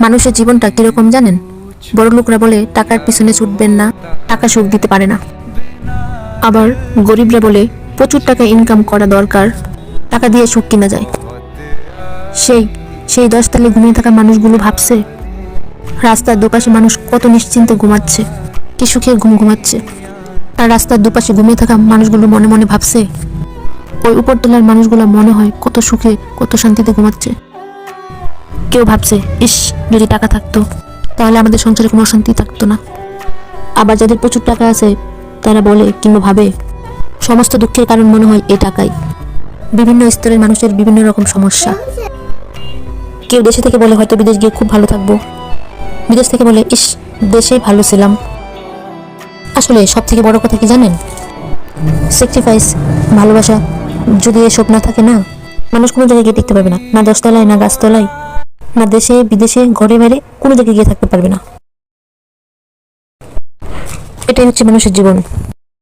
মানুষের জীবনটা কিরকম জানেন? বড়লোকরা বলে টাকার পিছনে ছুটবেন না, টাকা সুখ দিতে পারে না। আবার গরিবরা বলে প্রচুর টাকা ইনকাম করা দরকার, টাকা দিয়ে সুখ কিনা যায়। সেই সেই 10 তলায় ঘুমিয়ে থাকা মানুষগুলো ভাবছে রাস্তার দুপাশে মানুষ কত নিশ্চিন্তে ঘুমাচ্ছে, কি সুখে ঘুমাচ্ছে। আর রাস্তার দুপাশে ঘুমিয়ে থাকা মানুষগুলো মনে মনে ভাবছে ওই উপরতলার মানুষগুলো মনে হয় কত সুখে কত শান্তিতে ঘুমাচ্ছে। কেউ ভাবছে ইস, যদি টাকা থাকতো তাহলে আমাদের সংসারে কোনো অশান্তি থাকতো না। আবার যাদের প্রচুর টাকা আছে তারা বলে কিংবা ভাবে সমস্ত দুঃখের কারণ মনে হয় এই টাকাই। বিভিন্ন স্তরের মানুষের বিভিন্ন রকম সমস্যা। কেউ দেশে থেকে বলে হয়তো বিদেশ গিয়ে খুব ভালো থাকবো, বিদেশ থেকে বলে ইস, দেশেই ভালো ছিলাম। আসলে সব থেকে বড় কথা কি জানেন? স্যাক্রিফাইস, ভালোবাসা যদি এসব না থাকে না, মানুষ কোনো জায়গায় গিয়ে টিকতে পারবে না, না 10 তলায় না গাছতলায়, না দেশে বিদেশে ঘরে বাইরে কোনো জায়গায় গিয়ে থাকতে পারবে না। এটাই হচ্ছে মানুষের জীবন।